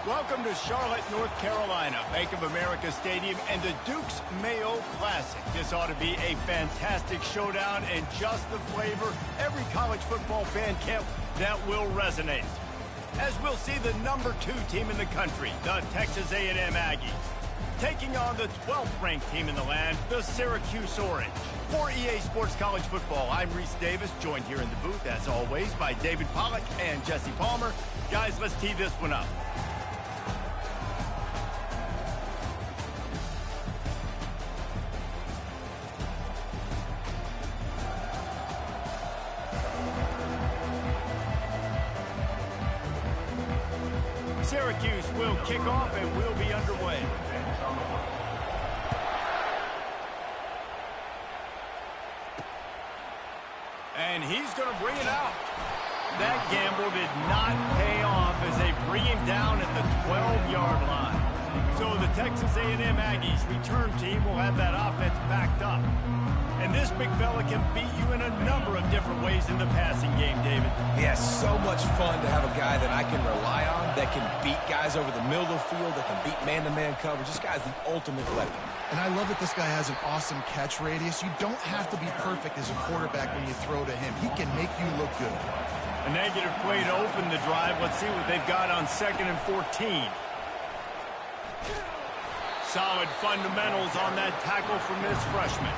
Welcome to Charlotte, North Carolina, Bank of America Stadium, and the Duke's Mayo Classic. This ought to be a fantastic showdown and just the flavor every college football fan that will resonate. As we'll see the #2 team in the country, the Texas A&M Aggies, taking on the 12th-ranked team in the land, the Syracuse Orange. For EA Sports College Football, I'm Reese Davis, joined here in the booth, as always, by David Pollack and Jesse Palmer. Guys, let's tee this one up. Syracuse will kick off and we'll be underway. And he's going to bring it out. That gamble did not pay off as they bring him down at the 12-yard line. So the Texas A&M Aggies return team will have that offense backed up. And this big fella can beat you in a number of different ways in the passing game, David. Yeah, so much fun to have a guy that I can rely on, that can beat guys over the middle of the field, that can beat man-to-man coverage. This guy's the ultimate weapon. And I love that this guy has an awesome catch radius. You don't have to be perfect as a quarterback when you throw to him. He can make you look good. A negative play to open the drive. Let's see what they've got on 2nd and 14. Solid fundamentals on that tackle from this freshman.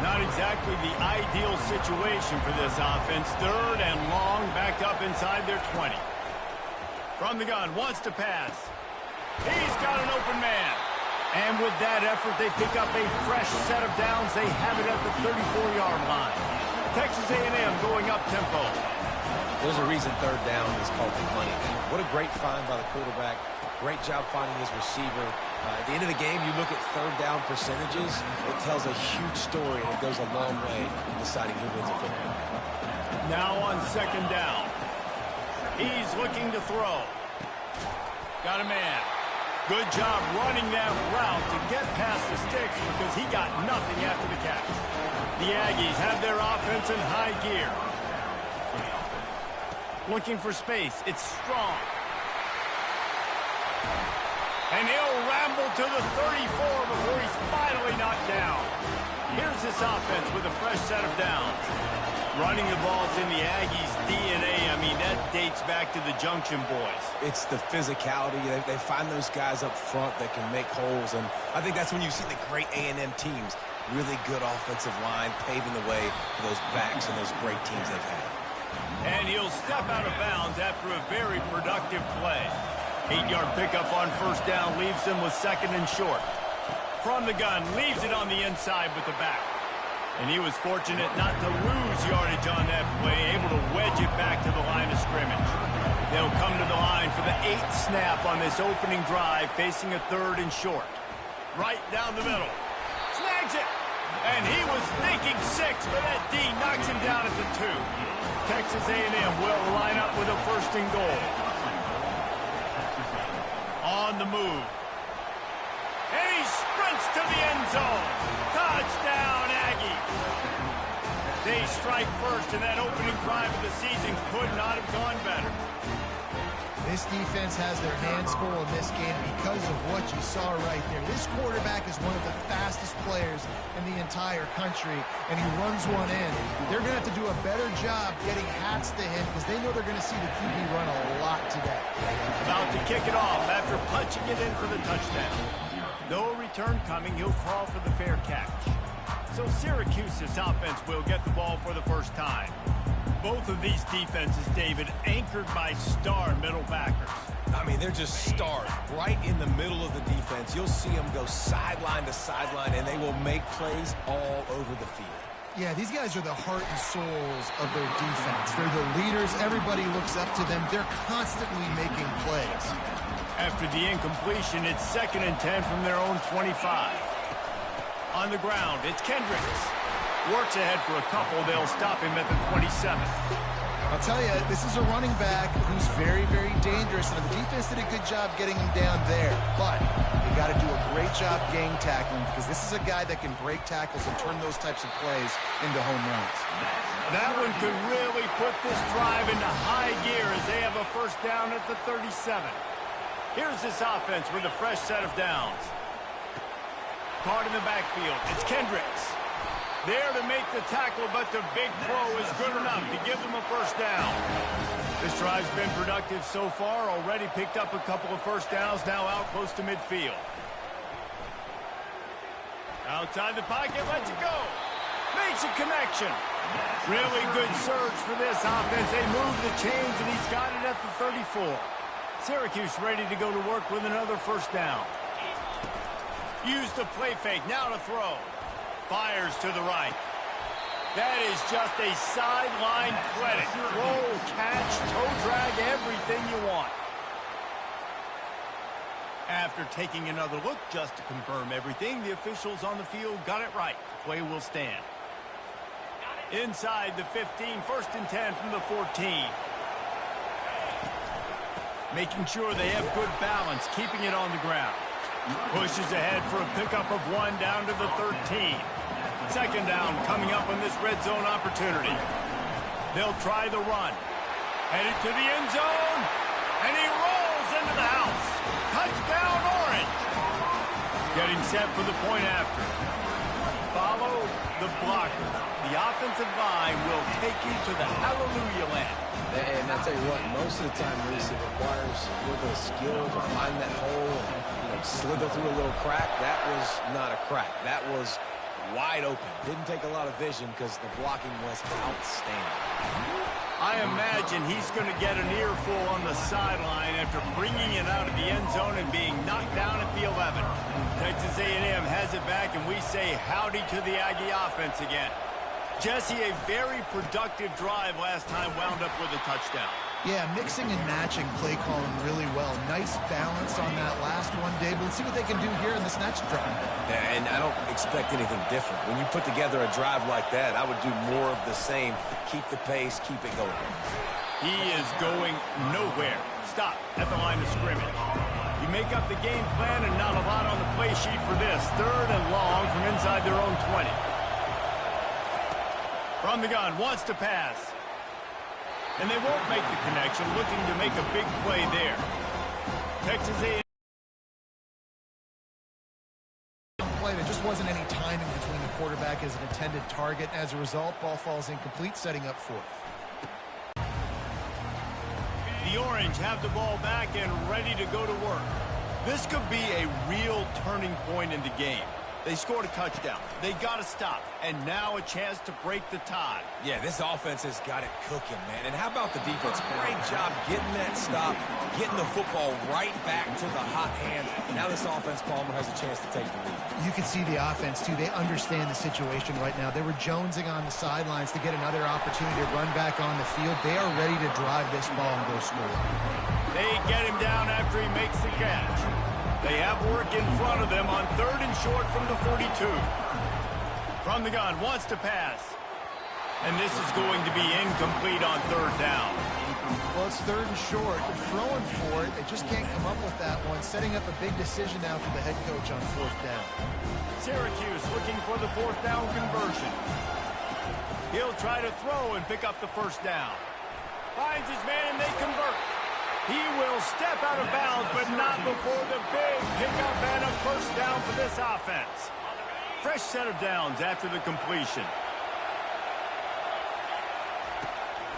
Not exactly the ideal situation for this offense. 3rd and long, backed up inside their 20. From the gun, wants to pass. He's got an open man. And with that effort, they pick up a fresh set of downs. They have it at the 34-yard line. Texas A&M going up-tempo. There's a reason 3rd down is called the money. What a great find by the quarterback. Great job finding his receiver. At the end of the game, you look at 3rd down percentages. It tells a huge story, and it goes a long way in deciding who wins a football. Now on 2nd down. He's looking to throw. Got a man. Good job running that route to get past the sticks because he got nothing after the catch. The Aggies have their offense in high gear. Looking for space. It's strong. And he'll ramble to the 34 before he's finally knocked down. Here's this offense with a fresh set of downs. Running the ball's in the Aggies' DNA. I mean, that dates back to the Junction Boys. It's the physicality. They find those guys up front that can make holes, and I think that's when you see the great A&M teams. Really good offensive line, paving the way for those backs and those great teams they've had. And he'll step out of bounds after a very productive play. 8-yard pickup on 1st down leaves them with 2nd and short. From the gun, leaves it on the inside with the back. And he was fortunate not to lose yardage on that play, able to wedge it back to the line of scrimmage. They'll come to the line for the 8th snap on this opening drive, facing a 3rd and short. Right down the middle. Snags it! And he was thinking 6, but that D knocks him down at the 2. Texas A&M will line up with a 1st and goal. On the move. And he sprints to the end zone. Touchdown, Aggie. They strike first, and that opening drive of the season could not have gone better. This defense has their hands full in this game because of what you saw right there. This quarterback is one of the fastest players in the entire country, and he runs one in. They're going to have to do a better job getting hats to him because they know they're going to see the QB run a lot today. About to kick it off after punching it in for the touchdown. No return coming. He'll call for the fair catch. So Syracuse's offense will get the ball for the first time. Both of these defenses, David, anchored by star middle backers. I mean, they're just stars right in the middle of the defense. You'll see them go sideline to sideline, and they will make plays all over the field. Yeah, these guys are the heart and souls of their defense. They're the leaders. Everybody looks up to them. They're constantly making plays. After the incompletion, it's 2nd and 10 from their own 25. On the ground, it's Kendricks. Works ahead for a couple. They'll stop him at the 27. I'll tell you, this is a running back who's very, very dangerous, and the defense did a good job getting him down there. But you got to do a great job gang tackling because this is a guy that can break tackles and turn those types of plays into home runs. That one could really put this drive into high gear as they have a 1st down at the 37. Here's this offense with a fresh set of downs. Caught in the backfield. It's Kendricks. There to make the tackle, but the big throw is good enough to give them a first down. This drive's been productive so far. Already picked up a couple of first downs, now out close to midfield. Outside the pocket, lets it go. Makes a connection. Really good surge for this offense. They move the chains, and he's got it at the 34. Syracuse ready to go to work with another first down. Use the play fake, now to throw. Fires to the right. That is just a sideline credit. Throw, catch, toe drag, everything you want. After taking another look just to confirm everything, the officials on the field got it right. Play will stand. Inside the 15, 1st and 10 from the 14. Making sure they have good balance, keeping it on the ground. Pushes ahead for a pickup of 1 down to the 13. 2nd down coming up on this red zone opportunity. They'll try the run. Headed to the end zone, and he rolls into the house. Touchdown, Orange. Getting set for the point after. Follow the blocker. The offensive line will take you to the hallelujah land. And I tell you what, most of the time, Reese, it requires a little bit of skill to find that hole and slither through a little crack. That was not a crack. That was wide open. Didn't take a lot of vision because the blocking was outstanding. I imagine he's going to get an earful on the sideline after bringing it out of the end zone and being knocked down at the 11. Texas A&M has it back, and we say howdy to the Aggie offense again. Jesse, a very productive drive last time wound up with a touchdown. Yeah, mixing and matching play calling really well. Nice balance on that last one, Dave. Let's see what they can do here in this next drive. Yeah, and I don't expect anything different. When you put together a drive like that, I would do more of the same. Keep the pace, keep it going. He is going nowhere. Stop at the line of scrimmage. You make up the game plan and not a lot on the play sheet for this. 3rd and long from inside their own 20. From the gun, wants to pass. And they won't make the connection, looking to make a big play there. Texas A&M. Play, there just wasn't any timing between the quarterback as an intended target. As a result, ball falls incomplete, setting up 4th. The Orange have the ball back and ready to go to work. This could be a real turning point in the game. They scored a touchdown. They got to stop. And now a chance to break the tie. Yeah, this offense has got it cooking, man. And how about the defense? Great job getting that stop, getting the football right back to the hot hand. Now this offense, Palmer, has a chance to take the lead. You can see the offense, too. They understand the situation right now. They were jonesing on the sidelines to get another opportunity to run back on the field. They are ready to drive this ball and go score. They get him down after he makes the catch. They have work in front of them on 3rd and short from the 42. From the gun, wants to pass. And this is going to be incomplete on 3rd down. Well, it's 3rd and short. They're throwing for it. They just can't come up with that one. Setting up a big decision now for the head coach on 4th down. Syracuse looking for the 4th down conversion. He'll try to throw and pick up the 1st down. Finds his man and they convert. He will step out of bounds, but not before the big pickup and a 1st down for this offense. Fresh set of downs after the completion.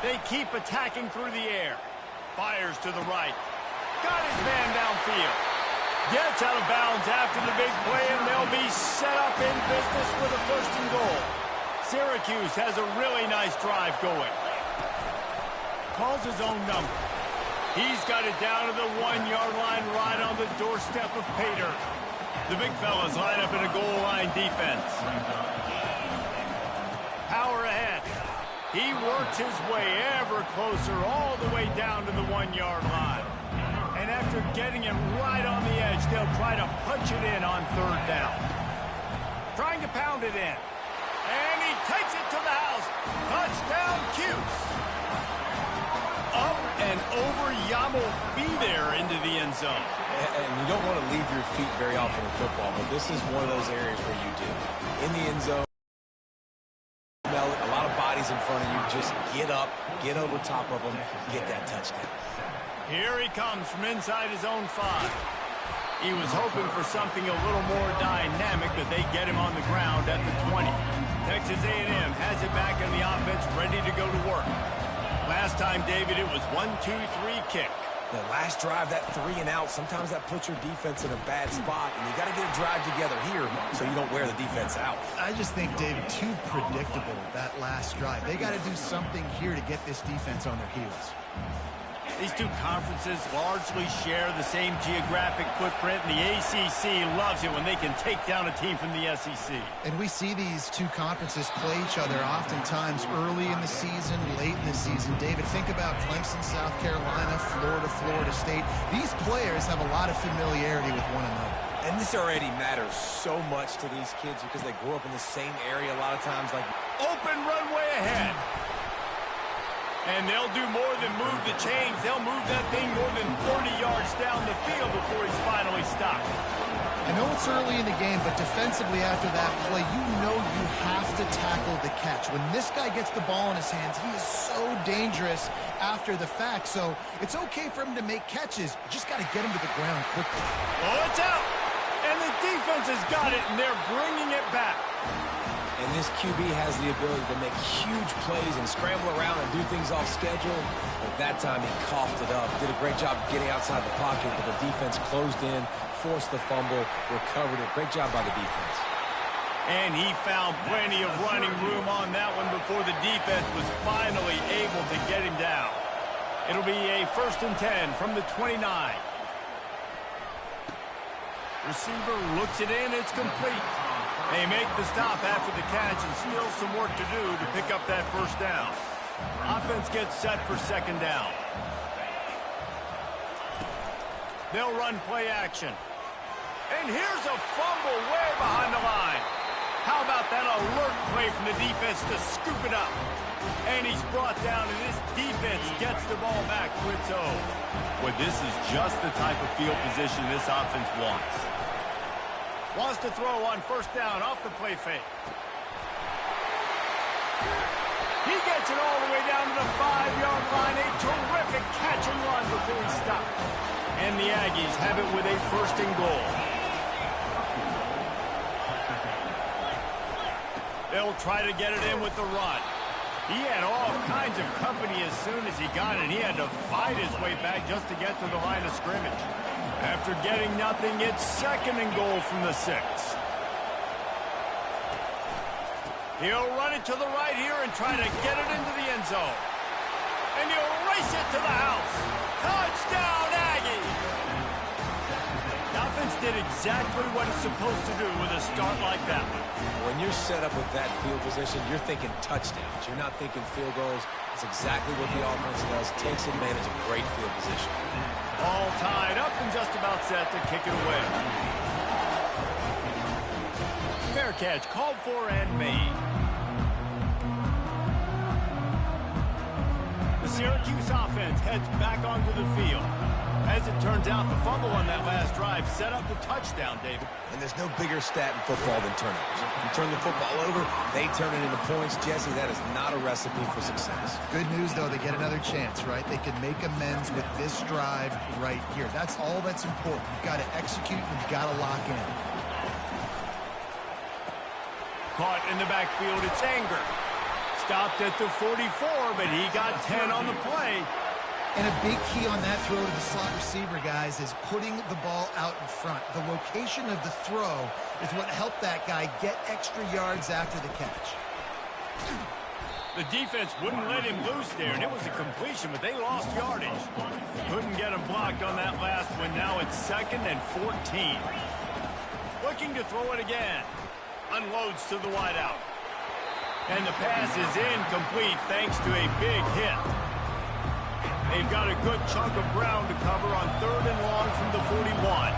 They keep attacking through the air. Fires to the right. Got his man downfield. Gets out of bounds after the big play, and they'll be set up in business with a 1st and goal. Syracuse has a really nice drive going. Calls his own number. He's got it down to the 1-yard line right on the doorstep of Pater. The big fellas line up in a goal line defense. Power ahead. He works his way ever closer all the way down to the 1-yard line. And after getting him right on the edge, they'll try to punch it in on 3rd down. Trying to pound it in. And he takes it to the house. Touchdown, Cuse. Up and over, Yamo be there into the end zone. And you don't want to leave your feet very often in football, but this is one of those areas where you do. In the end zone, a lot of bodies in front of you. Just get up, get over top of them, get that touchdown. Here he comes from inside his own 5. He was hoping for something a little more dynamic, but they get him on the ground at the 20. Texas A&M has it back in the offense, ready to go to work. Last time, David, it was 1-2-3 kick. The last drive, that 3 and out, sometimes that puts your defense in a bad spot, and you got to get a drive together here so you don't wear the defense out. I just think, David, too predictable, that last drive. They got to do something here to get this defense on their heels. These two conferences largely share the same geographic footprint, and the ACC loves it when they can take down a team from the SEC. And we see these two conferences play each other oftentimes early in the season, late in the season. David, think about Clemson, South Carolina, Florida, Florida State. These players have a lot of familiarity with one another. And this already matters so much to these kids because they grew up in the same area a lot of times. Like open runway ahead. And they'll do more than move the chains. They'll move that thing more than 30 yards down the field before he's finally stopped. I know it's early in the game, but defensively after that play, you know you have to tackle the catch. When this guy gets the ball in his hands, he is so dangerous after the fact. So it's okay for him to make catches. You just got to get him to the ground quickly. Oh, it's out. And the defense has got it, and they're bringing it back. And this QB has the ability to make huge plays and scramble around and do things off schedule. But that time he coughed it up. Did a great job getting outside the pocket, but the defense closed in, forced the fumble, recovered it. Great job by the defense. And he found plenty of running room on that one before the defense was finally able to get him down. It'll be a 1st and 10 from the 29. Receiver looks it in. It's complete. They make the stop after the catch and still some work to do to pick up that 1st down. Offense gets set for 2nd down. They'll run play action. And here's a fumble way behind the line. How about that alert play from the defense to scoop it up? And he's brought down, and this defense gets the ball back to its own. Well, this is just the type of field position this offense wants. Wants to throw on 1st down off the play fake. He gets it all the way down to the 5-yard line. A terrific catch and run before he stopped. And the Aggies have it with a 1st and goal. They'll try to get it in with the run. He had all kinds of company as soon as he got it. He had to fight his way back just to get to the line of scrimmage. After getting nothing, it's 2nd and goal from the 6. He'll run it to the right here and try to get it into the end zone. And he'll race it to the house. Touchdown, Aggie! The offense did exactly what it's supposed to do with a start like that one. When you're set up with that field position, you're thinking touchdowns. You're not thinking field goals. It's exactly what the offense does. Takes advantage of great field position. All tied up and just about set to kick it away. Fair catch called for and made. The Syracuse offense heads back onto the field. As it turns out, the fumble on that last drive set up the touchdown, David. And there's no bigger stat in football than turnovers. You turn the football over, they turn it into points. Jesse, that is not a recipe for success. Good news, though, they get another chance, right? They can make amends with this drive right here. That's all that's important. You've got to execute, you've got to lock in. Caught in the backfield, it's Anger. Stopped at the 44, but he got 10 on the play. And a big key on that throw to the slot receiver, guys, is putting the ball out in front. The location of the throw is what helped that guy get extra yards after the catch. The defense wouldn't let him loose there, and it was a completion, but they lost yardage. Couldn't get him blocked on that last one. Now it's 2nd and 14. Looking to throw it again. Unloads to the wideout. And the pass is incomplete thanks to a big hit. They've got a good chunk of ground to cover on 3rd and long from the 41.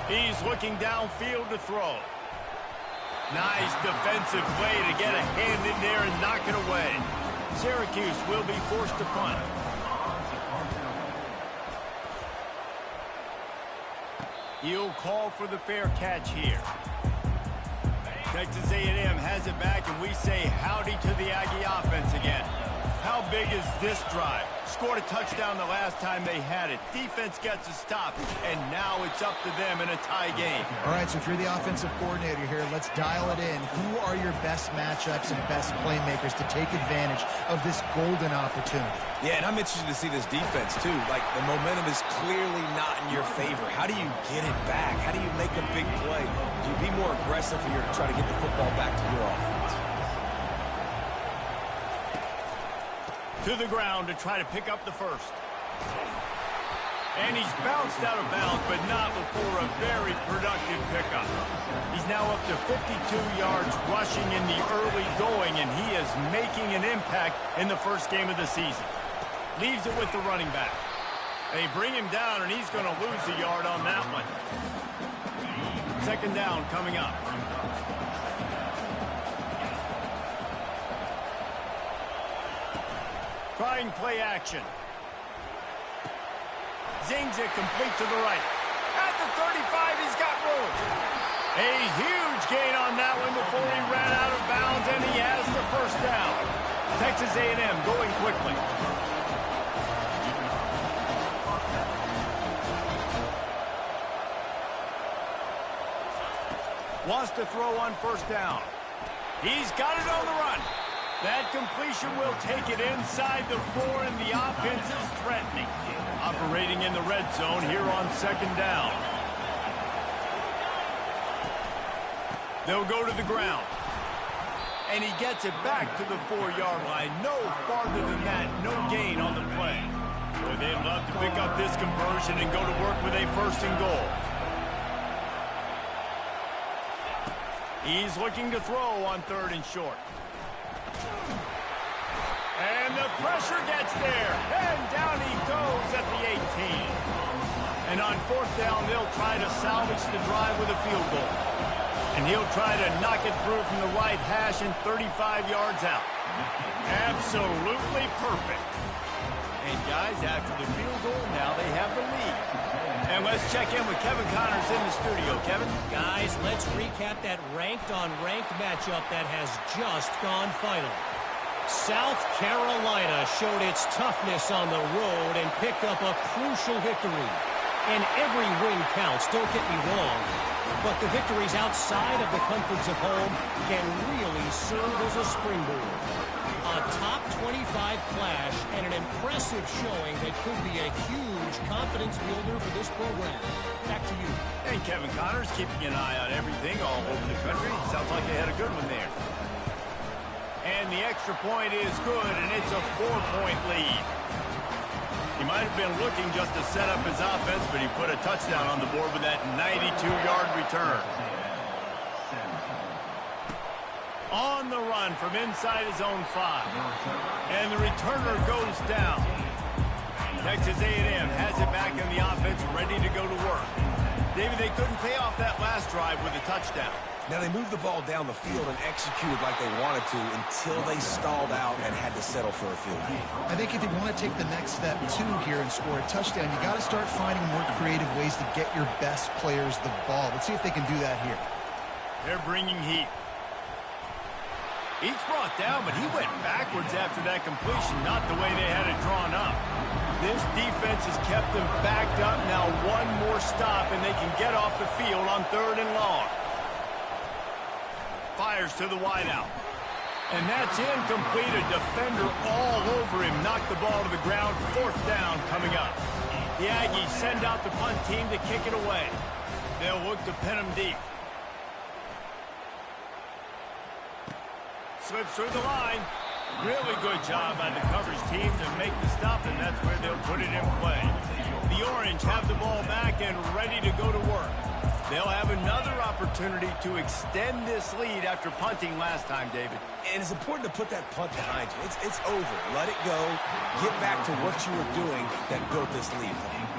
He's looking downfield to throw. Nice defensive play to get a hand in there and knock it away. Syracuse will be forced to punt. He'll call for the fair catch here. Texas A&M has it back, and we say howdy to the Aggie offense again. How big is this drive? Scored a touchdown the last time they had it. Defense gets a stop, and now it's up to them in a tie game. All right, so if you're the offensive coordinator here, let's dial it in. Who are your best matchups and best playmakers to take advantage of this golden opportunity? Yeah, and I'm interested to see this defense, too. Like, the momentum is clearly not in your favor. How do you get it back? How do you make a big play? Do you be more aggressive here to try to get the football back to your offense? To the ground to try to pick up the first. And he's bounced out of bounds, but not before a very productive pickup. He's now up to 52 yards rushing in the early going, and he is making an impact in the first game of the season. Leaves it with the running back. They bring him down, and he's going to lose a yard on that one. Second down coming up. Trying play action. Zings it complete to the right. At the 35, he's got room. A huge gain on that one before he ran out of bounds, and he has the first down. Texas A&M going quickly. Wants to throw on first down. He's got it on the run. That completion will take it inside the 4, and the offense is threatening. Operating in the red zone here on second down. They'll go to the ground. And he gets it back to the 4-yard line. No farther than that. No gain on the play. Boy, they'd love to pick up this conversion and go to work with a first and goal. He's looking to throw on third and short. And the pressure gets there. And down he goes at the 18. And on fourth down, they'll try to salvage the drive with a field goal. And he'll try to knock it through from the right hash and 35 yards out. Absolutely perfect. And guys, after the field goal, now they have the lead. And let's check in with Kevin Connors in the studio. Kevin? Guys, let's recap that ranked-on-ranked matchup that has just gone final. South Carolina showed its toughness on the road and picked up a crucial victory. And every win counts, don't get me wrong. But the victories outside of the comforts of home can really serve as a springboard. A top 25 clash and an impressive showing that could be a huge confidence builder for this program. Back to you. And Kevin Connors keeping an eye on everything all over the country. Sounds like they had a good one there. And the extra point is good, and it's a 4-point lead. He might have been looking just to set up his offense, but he put a touchdown on the board with that 92-yard return. On the run from inside his own 5. And the returner goes down. Texas A&M has it back in the offense, ready to go to work. David, they couldn't pay off that last drive with a touchdown. Now, they moved the ball down the field and executed like they wanted to until they stalled out and had to settle for a field goal. I think if you want to take the next step, too, here and score a touchdown, you got to start finding more creative ways to get your best players the ball. Let's see if they can do that here. They're bringing heat. He's brought down, but he went backwards after that completion, not the way they had it drawn up. This defense has kept them backed up. Now one more stop, and they can get off the field on third and long. Fires to the wideout. And that's incomplete. A defender all over him. Knocked the ball to the ground. Fourth down coming up. The Aggies send out the punt team to kick it away. They'll look to pin him deep. Slips through the line. Really good job by the coverage team to make the stop, and that's where they'll put it in play. The Orange have the ball back and ready to go to work. They'll have another opportunity to extend this lead after punting last time, David. And it's important to put that punt behind you. It's over. Let it go. Get back to what you were doing that built this lead.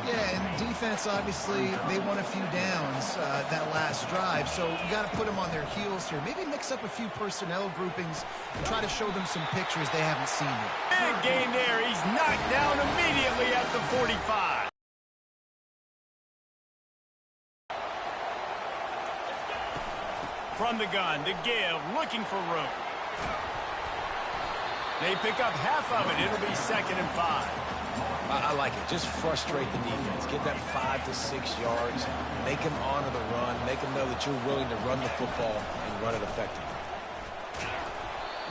Yeah, and defense, obviously, they won a few downs that last drive, so you got to put them on their heels here. Maybe mix up a few personnel groupings and try to show them some pictures they haven't seen yet. Big gain there. He's knocked down immediately at the 45. From the gun, to give, looking for room. They pick up half of it. It'll be 2nd and 5. I like it. Just frustrate the defense. Get that 5 to 6 yards. Make them honor the run. Make them know that you're willing to run the football and run it effectively.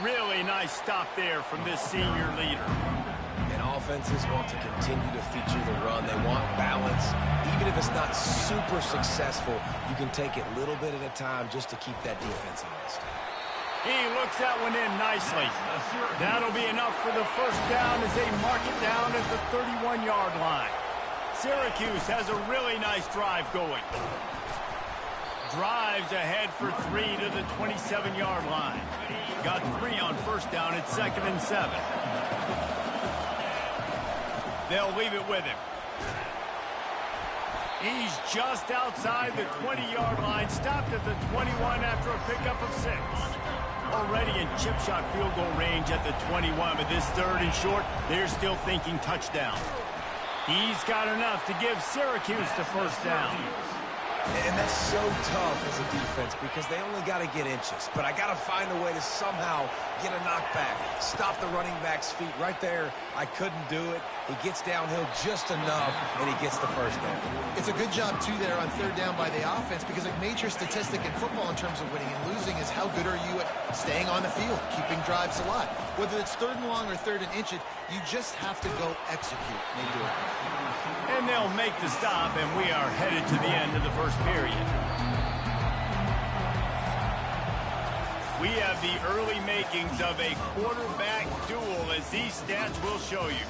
Really nice stop there from this senior leader. And offenses want to continue to feature the run. They want balance. Even if it's not super successful, you can take it little bit at a time just to keep that defense honest. He looks that one in nicely. That'll be enough for the first down as they mark it down at the 31-yard line. Syracuse has a really nice drive going. Drives ahead for 3 to the 27-yard line. Got 3 on first down at 2nd and 7. They'll leave it with him. He's just outside the 20-yard line, stopped at the 21 after a pickup of 6. Already in chip shot field goal range at the 21, but this 3rd and short, they're still thinking touchdown. He's got enough to give Syracuse the first down. And that's so tough as a defense because they only got to get inches. But I got to find a way to somehow get a knockback, stop the running back's feet right there. I couldn't do it. He gets downhill just enough, and he gets the first down. It's a good job, too, there on 3rd down by the offense because a major statistic in football in terms of winning and losing is how good are you at staying on the field, keeping drives alive. Whether it's 3rd and long or 3rd and inches, you just have to go execute. They do it. And they'll make the stop, and we are headed to the end of the first period. We have the early makings of a quarterback duel, as these stats will show you.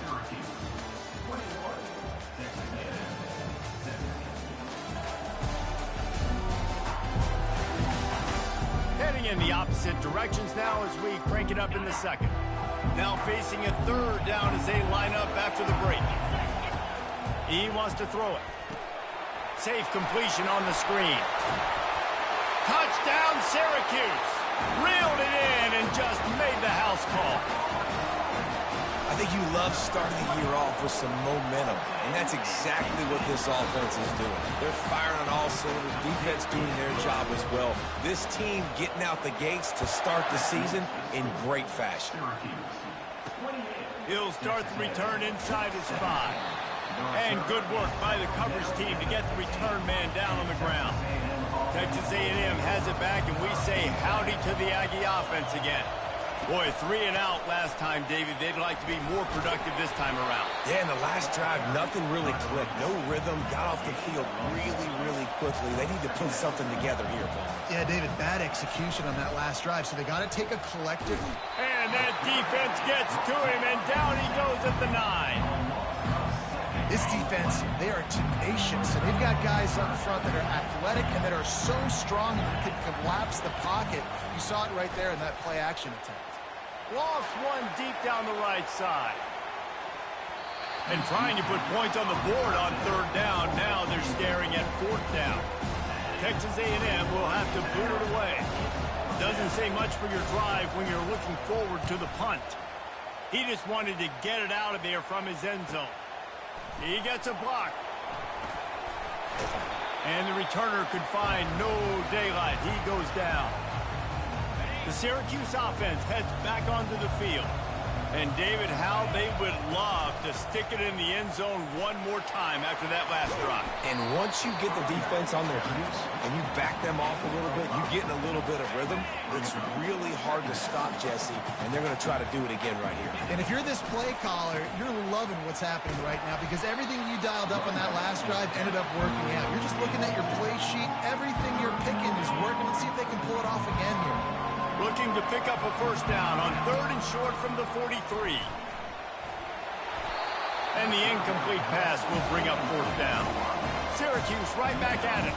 Heading in the opposite directions now as we crank it up in the second. Now facing a 3rd down as they line up after the break. He wants to throw it. Safe completion on the screen. Touchdown, Syracuse. Reeled it in and just made the house call. I think you love starting the year off with some momentum, and that's exactly what this offense is doing. They're firing on all cylinders, defense doing their job as well. This team getting out the gates to start the season in great fashion. He'll start the return inside his 5. And good work by the coverage team to get the return man down on the ground. Texas A&M has it back, and we say howdy to the Aggie offense again. Boy, 3 and out last time, David. They'd like to be more productive this time around. Yeah, in the last drive, nothing really clicked. No rhythm, got off the field really, really quickly. They need to put something together here, Paul. Yeah, David, bad execution on that last drive, so they got to take a collective. And that defense gets to him, and down he goes at the 9. This defense, they are tenacious, and they've got guys up front that are athletic and that are so strong and can collapse the pocket. You saw it right there in that play-action attempt. Lost one deep down the right side. And trying to put points on the board on 3rd down. Now they're staring at 4th down. Texas A&M will have to boot it away. Doesn't say much for your drive when you're looking forward to the punt. He just wanted to get it out of there from his end zone. He gets a block. And the returner could find no daylight. He goes down. The Syracuse offense heads back onto the field. And, David, how they would love to stick it in the end zone one more time after that last drive. And once you get the defense on their heels and you back them off a little bit, you get in a little bit of rhythm, it's really hard to stop, Jesse, and they're going to try to do it again right here. And if you're this play caller, you're loving what's happening right now because everything you dialed up on that last drive ended up working out. You're just looking at your play sheet. Everything you're picking is working. Let's see if they can pull it off again here. Looking to pick up a first down on 3rd and short from the 43. And the incomplete pass will bring up 4th down. Syracuse right back at it.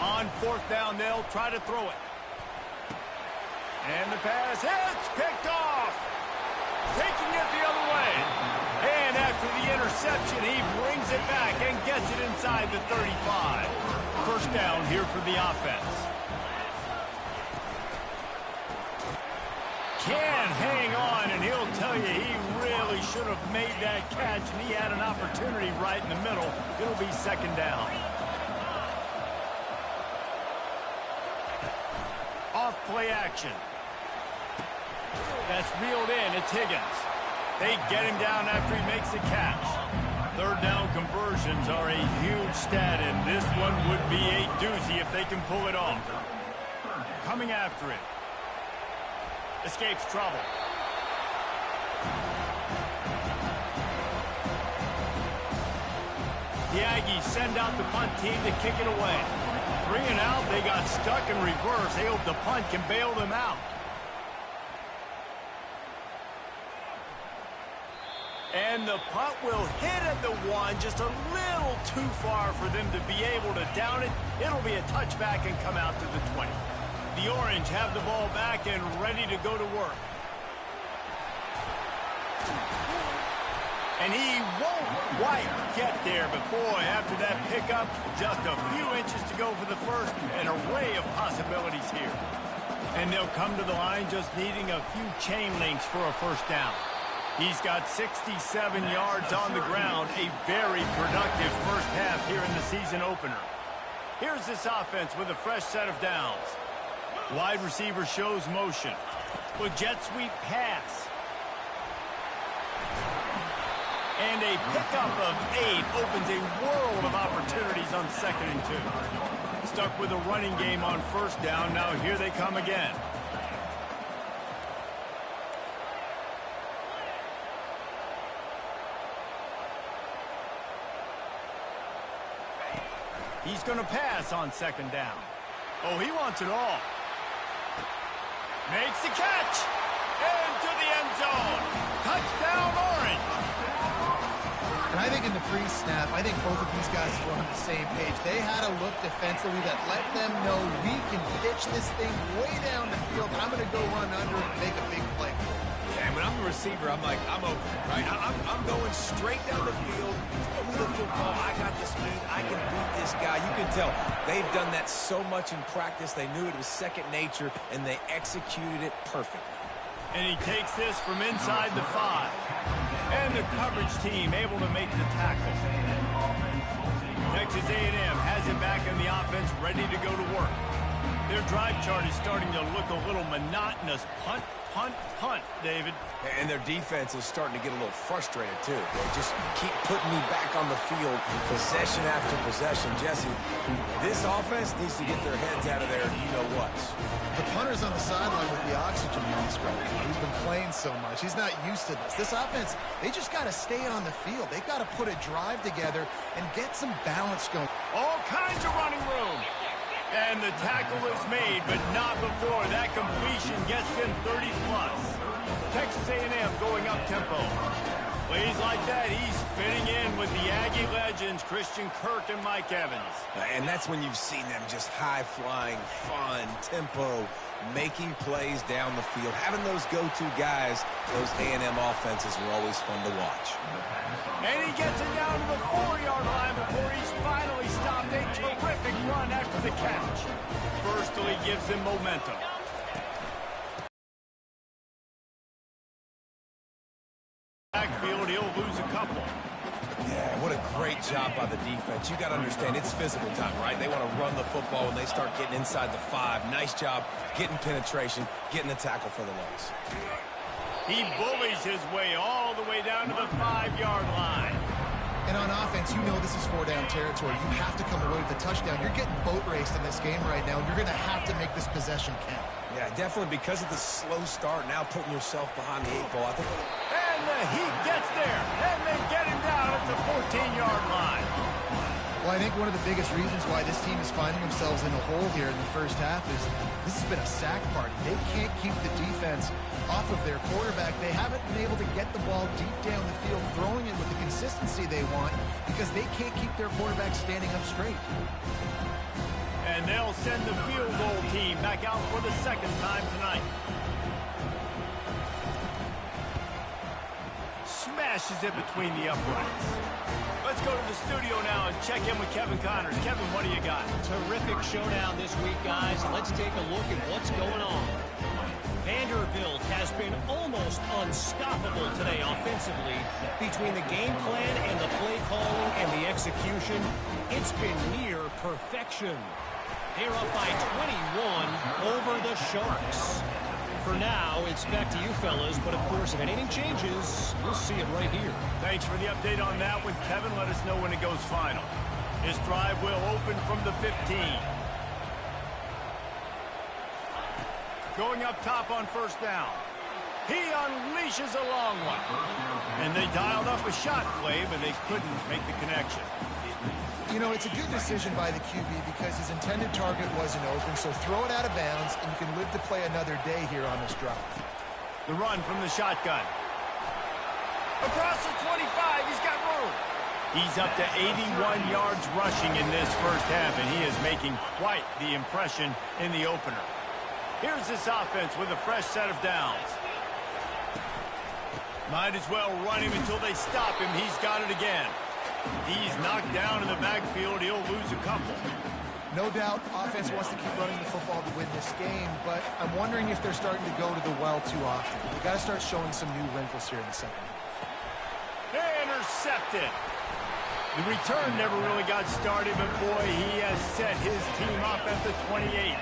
On 4th down, they'll try to throw it. And the pass hits, picked off. Taking it the other way. And after the interception, he brings it back and gets it inside the 35. First down here for the offense. Can hang on, and he'll tell you he really should have made that catch, and he had an opportunity right in the middle. It'll be 2nd down. Off play action. That's reeled in. It's Higgins. They get him down after he makes the catch. Third down conversions are a huge stat, and this one would be a doozy if they can pull it off. Coming after it. Escapes trouble. The Aggies send out the punt team to kick it away. 3 and out, they got stuck in reverse. They hope the punt can bail them out. And the punt will hit at the 1, just a little too far for them to be able to down it. It'll be a touchback and come out to the 20. The Orange have the ball back and ready to go to work. And he won't quite get there, but boy, after that pickup, just a few inches to go for the first. An array of possibilities here. And they'll come to the line just needing a few chain links for a first down. He's got 67 yards on the ground, a very productive first half here in the season opener. Here's this offense with a fresh set of downs. Wide receiver shows motion. With jet sweep pass. And a pickup of 8 opens a world of opportunities on 2nd and 2. Stuck with a running game on first down. Now here they come again. He's going to pass on 2nd down. Oh, he wants it all. Makes the catch. Into the end zone. Touchdown, Orange. And I think in the pre-snap, I think both of these guys were on the same page. They had a look defensively that let them know we can pitch this thing way down the field. I'm going to go run under and make a big play for it. Yeah, when I'm the receiver, I'm like, I'm open, right? I'm going straight down the field. Throw me the football. I got the speed. I can beat this guy. You can tell they've done that so much in practice. They knew it was second nature, and they executed it perfectly. And he takes this from inside the 5. And the coverage team able to make the tackle. Texas A&M has it back in the offense, ready to go to work. Their drive chart is starting to look a little monotonous. Punt, punt, punt, David. And their defense is starting to get a little frustrated, too. They just keep putting me back on the field, possession after possession. Jesse, this offense needs to get their heads out of there, you-know-what. The punter's on the sideline with the oxygen mask right now. He's been playing so much. He's not used to this. This offense, they just got to stay on the field. They've got to put a drive together and get some balance going. All kinds of running room. And the tackle is made, but not before that completion gets him 30-plus. Texas A&M going up-tempo. Plays like that, he's fitting in with the Aggie legends, Christian Kirk and Mike Evans. And that's when you've seen them just high-flying, fun, tempo, making plays down the field. Having those go-to guys, those A&M offenses were always fun to watch. And he gets it down to the 4-yard line before he's finally stopped. A terrific run after the catch. Firstly gives him momentum. Backfield, he'll lose a couple. Yeah, what a great job by the defense. You got to understand, it's physical time, right? They want to run the football when they start getting inside the 5. Nice job getting penetration, getting the tackle for the loss. He bullies his way all the way down to the 5-yard line. And on offense, you know this is 4-down territory. You have to come away with a touchdown. You're getting boat raced in this game right now. You're going to have to make this possession count. Yeah, definitely because of the slow start, now putting yourself behind the 8 ball. I think. And the Heat gets there, and they get him down at the 14-yard line. Well, I think one of the biggest reasons why this team is finding themselves in a hole here in the first half is this has been a sack party. They can't keep the defense off of their quarterback. They haven't been able to get the ball deep down the field, throwing it with the consistency they want because they can't keep their quarterback standing up straight. And they'll send the field goal team back out for the second time tonight. Smashes it between the uprights. Let's go to the studio now and check in with Kevin Connors. Kevin, what do you got? Terrific showdown this week, guys. Let's take a look at what's going on. Vanderbilt has been almost unstoppable today offensively. Between the game plan and the play calling and the execution, it's been near perfection. They're up by 21 over the Sharks. For now, it's back to you fellas, but of course, if anything changes, you'll see it right here. Thanks for the update on that one, Kevin. Let us know when it goes final. This drive will open from the 15. Going up top on first down. He unleashes a long one. And they dialed up a shot play, but they couldn't make the connection. You know, it's a good decision by the QB because his intended target wasn't open, so throw it out of bounds, and you can live to play another day here on this drive. The run from the shotgun. Across the 25, he's got room. He's up to 81 yards rushing in this first half, and he is making quite the impression in the opener. Here's this offense with a fresh set of downs. Might as well run him until they stop him. He's got it again. He's knocked down in the backfield. He'll lose a couple. No doubt, offense wants to keep running the football to win this game, but I'm wondering if they're starting to go to the well too often. They've got to start showing some new wrinkles here in the second. Intercepted. The return never really got started, but boy, he has set his team up at the 28.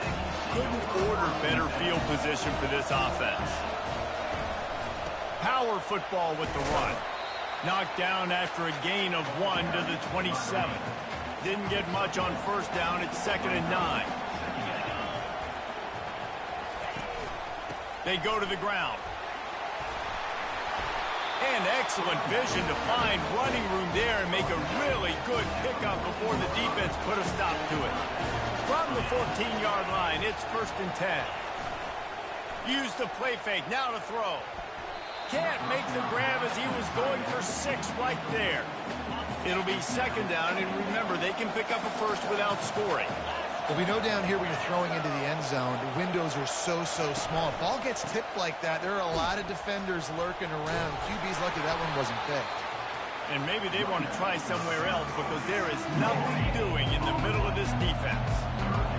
Couldn't order better field position for this offense. Power football with the run. Knocked down after a gain of 1 to the 27. Didn't get much on first down. It's 2nd and 9. They go to the ground. And excellent vision to find running room there and make a really good pickup before the defense put a stop to it. From the 14-yard line, it's 1st and 10. Use the play fake. Now to throw. Can't make the grab as he was going for 6 right there. It'll be 2nd down, and remember, they can pick up a first without scoring. Well, we know down here when you're throwing into the end zone, the windows are so small. Ball gets tipped like that. There are a lot of defenders lurking around. QB's lucky that one wasn't picked. And maybe they want to try somewhere else because there is nothing doing in the middle of this defense.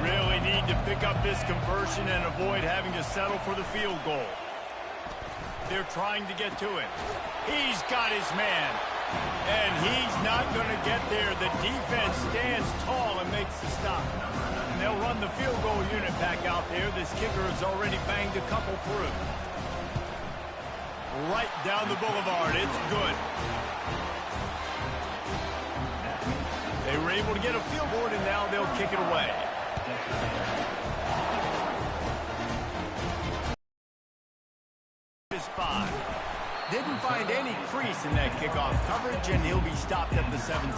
Really need to pick up this conversion and avoid having to settle for the field goal. They're trying to get to him. He's got his man. And he's not going to get there. The defense stands tall and makes the stop. And they'll run the field goal unit back out there. This kicker has already banged a couple through. Right down the boulevard. It's good. They were able to get a field goal, and now they'll kick it away. Didn't find any crease in that kickoff coverage, and he'll be stopped at the 17.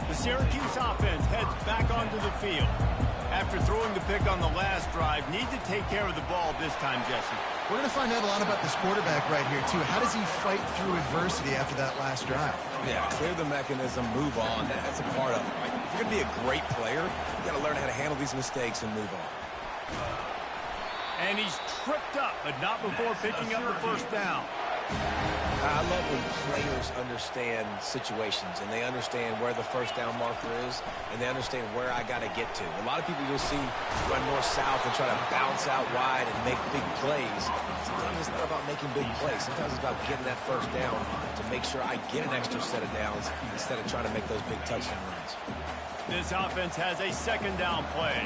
The Syracuse offense heads back onto the field. After throwing the pick on the last drive, need to take care of the ball this time, Jesse. We're going to find out a lot about this quarterback right here, too. How does he fight through adversity after that last drive? Yeah, clear the mechanism, move on. That's a part of it, right? If you're going to be a great player, you got to learn how to handle these mistakes and move on. And he's tripped up, but not before picking up the first down. I love when players understand situations and they understand where the first down marker is and they understand where I got to get to. A lot of people you'll see run north-south and try to bounce out wide and make big plays. Sometimes it's not about making big plays. Sometimes it's about getting that first down to make sure I get an extra set of downs instead of trying to make those big touchdown runs. This offense has a 2nd down play.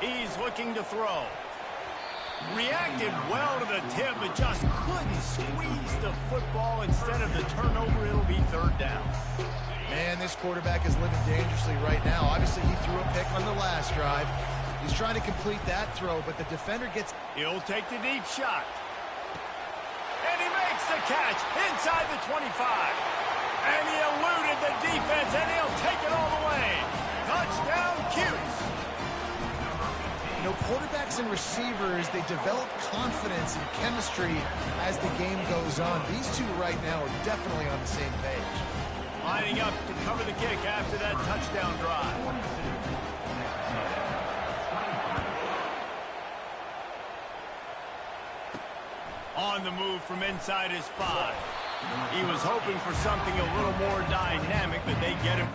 He's looking to throw. Reacted well to the tip, but just couldn't squeeze the football. Instead of the turnover, it'll be 3rd down. Man, this quarterback is living dangerously right now. Obviously, he threw a pick on the last drive. He's trying to complete that throw, but the defender gets... He'll take the deep shot. And he makes the catch inside the 25. And he eluded the defense, and he'll take it all the way. Touchdown, Cuse. You know, quarterbacks and receivers, they develop confidence and chemistry as the game goes on. These two right now are definitely on the same page. Lining up to cover the kick after that touchdown drive. On the move from inside his 5. He was hoping for something a little more dynamic, but they get him.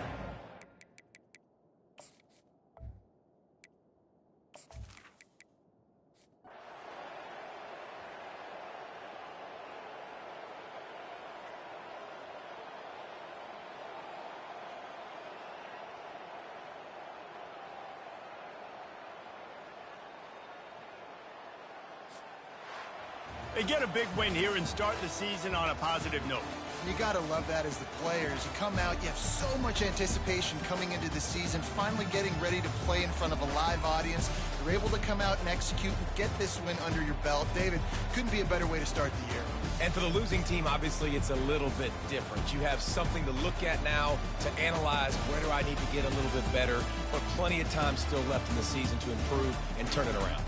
They get a big win here and start the season on a positive note. You got to love that as the players. You come out, you have so much anticipation coming into the season, finally getting ready to play in front of a live audience. You're able to come out and execute and get this win under your belt. David, couldn't be a better way to start the year. And for the losing team, obviously, it's a little bit different. You have something to look at now to analyze where do I need to get a little bit better, but plenty of time still left in the season to improve and turn it around.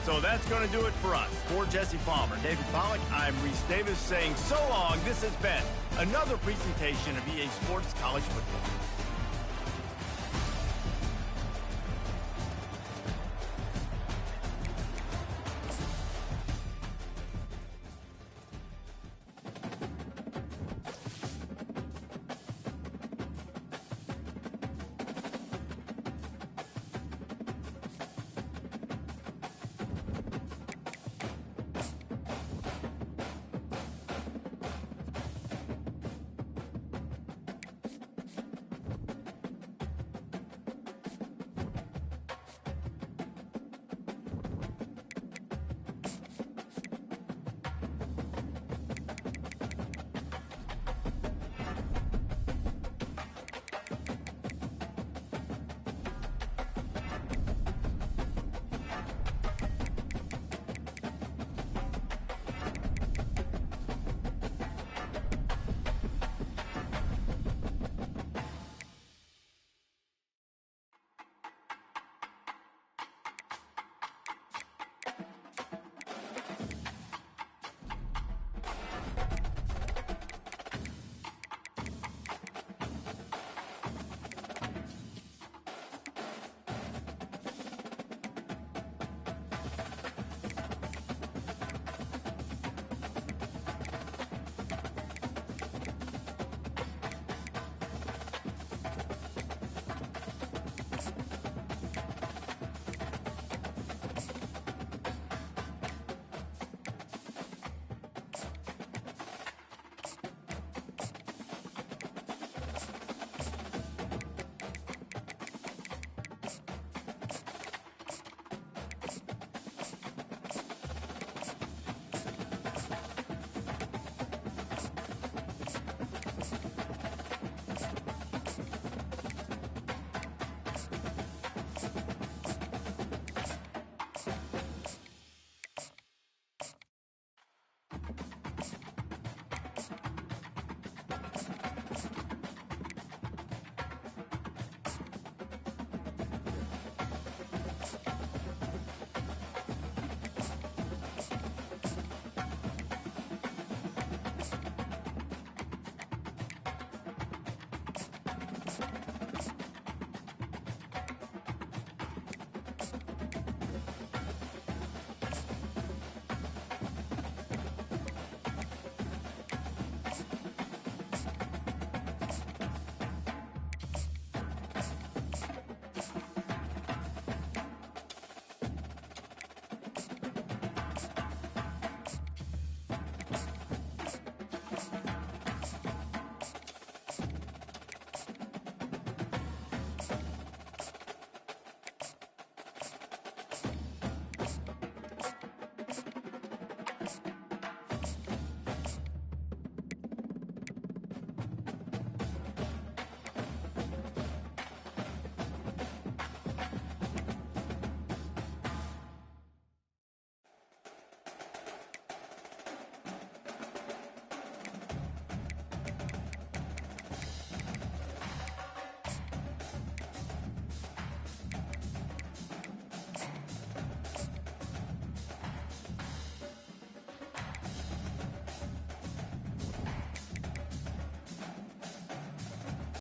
So that's going to do it for us. For Jesse Palmer, David Pollack, I'm Reese Davis saying so long. This has been another presentation of EA Sports College Football.